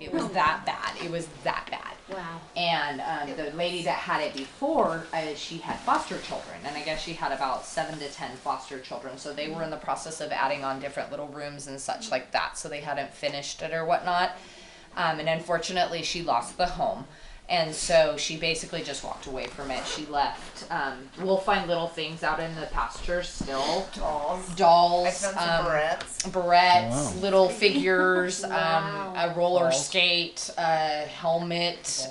It was that bad. It was that bad. Wow. And the lady that had it before, she had foster children, and I guess she had about 7 to 10 foster children. So they were in the process of adding on different little rooms and such like that. So they hadn't finished it or whatnot. And unfortunately, she lost the home. And so she basically just walked away from it. She left. We'll find little things out in the pasture still. Dolls. I found some barrettes. Barrettes, Wow. little figures, Wow. a roller Balls. skate, a helmet,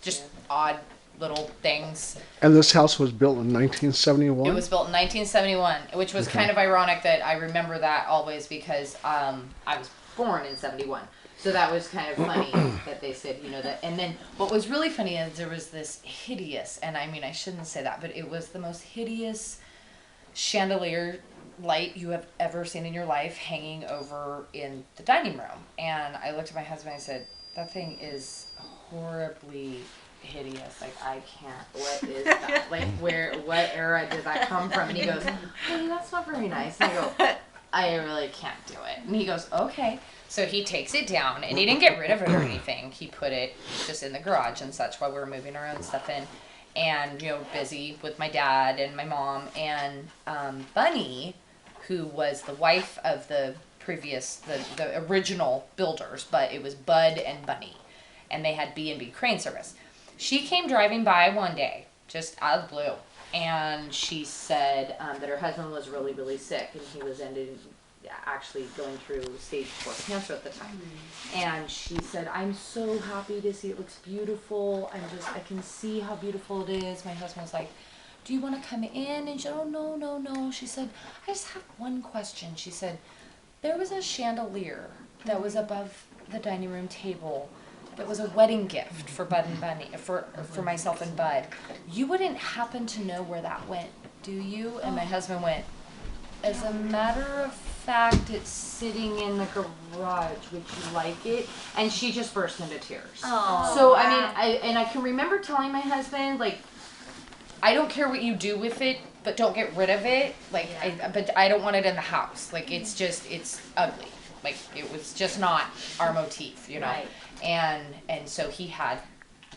just odd little things. And this house was built in 1971? It was built in 1971, which was kind of ironic that I remember that always because I was born in 71. So that was kind of funny that they said, you know, that. And then what was really funny is there was this hideous, and I mean, I shouldn't say that, but it was the most hideous chandelier light you have ever seen in your life hanging over in the dining room. And I looked at my husband and I said, that thing is horribly hideous. Like, I can't. What is that? Like, what era did that come from? And he goes, hey, that's not very nice. And I go, I really can't do it. And he goes, okay. So he takes it down, and he didn't get rid of it or anything. He put it just in the garage and such while we were moving our own stuff in. And, you know, busy with my dad and my mom. And Bunny, who was the wife of the previous, the original builders, but it was Bud and Bunny. And they had B&B crane service. She came driving by one day, just out of the blue. And she said that her husband was really, really sick, and he was actually going through stage 4 cancer at the time. And she said, I'm so happy to see it. Looks beautiful. I can see how beautiful it is. My husband was like, do you want to come in? And she said, oh, no. She said, I just have one question. She said, there was a chandelier that was above the dining room table that was a wedding gift for Bud and Bunny, for myself and Bud. You wouldn't happen to know where that went, do you? And my husband went, as a matter of fact, it's sitting in the garage. Would you like it? And she just burst into tears. Oh, so, wow. I mean, I can remember telling my husband, like, I don't care what you do with it, but don't get rid of it. Like, but I don't want it in the house. Like, it's ugly. Like, it was just not our motif, you know? Right. And so he had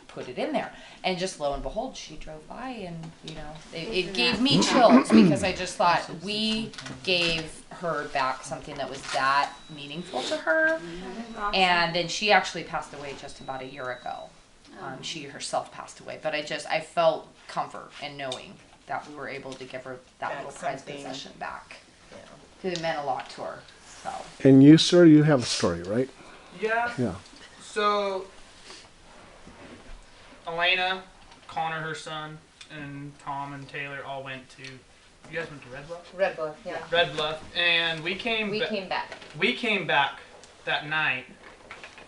put it in there. And just lo and behold, she drove by, and, you know, it gave me chills because I just thought we gave her back something that was that meaningful to her. And then she actually passed away just about a year ago. She herself passed away. But I felt comfort in knowing that we were able to give her that little prized possession back. Because it meant a lot to her. So. And you, sir, you have a story, right? Yeah. Yeah. So, Elena, Connor, her son, and Tom and Taylor all went to. You guys went to Red Bluff? Red Bluff, yeah. Red Bluff, and we came back. We came back that night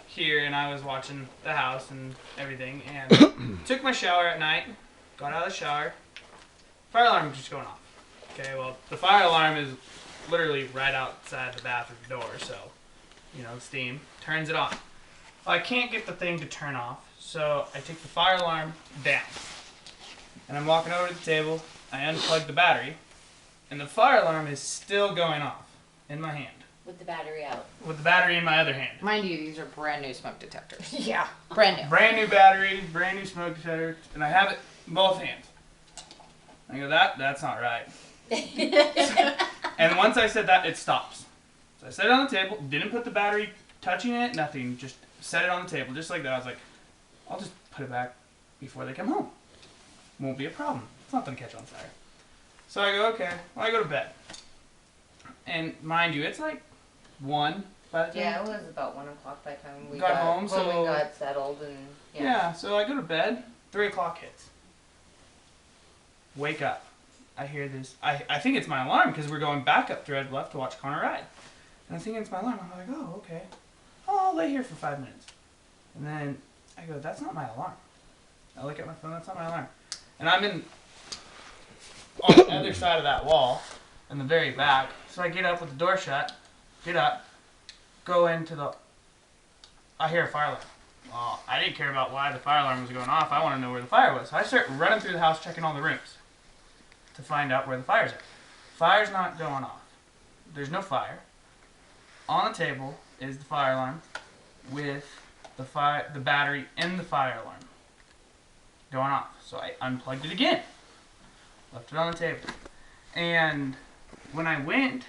here, and I was watching the house and everything, and took my shower at night. Got out of the shower. Fire alarm was just going off. Okay, well, the fire alarm is literally right outside the bathroom door, so you know, steam turns it on. Well, I can't get the thing to turn off, so I take the fire alarm down. And I'm walking over to the table, I unplug the battery, and the fire alarm is still going off in my hand. With the battery out. With the battery in my other hand. Mind you, these are brand new smoke detectors. Yeah. Brand new. Brand new battery, brand new smoke detector, and I have it in both hands. I go, that's not right. And once I said that, it stops. So I set it on the table, didn't put the battery touching it, nothing, just set it on the table, just like that. I was like, I'll just put it back before they come home. Won't be a problem. It's not going to catch on fire. So I go, okay. Well, I go to bed. And mind you, it's like 1 by the time. Yeah, it was about 1 o'clock by the time we got home. when we got settled and Yeah, so I go to bed, 3 o'clock hits. Wake up. I hear this. I think it's my alarm because we're going back up to Red Bluff to watch Connor ride. And I think it's my alarm. I'm like, oh, okay. Oh, I'll lay here for 5 minutes. And then I go, that's not my alarm. I look at my phone, that's not my alarm. And I'm on the other side of that wall, in the very back. So I get up with the door shut, get up, go into the... I hear a fire alarm. Well, I didn't care about why the fire alarm was going off. I want to know where the fire was. So I start running through the house, checking all the rooms to find out where the fire's at. Fire's not going off. There's no fire. On the table is the fire alarm with the battery in the fire alarm going off. So I unplugged it again. Left it on the table. And when I went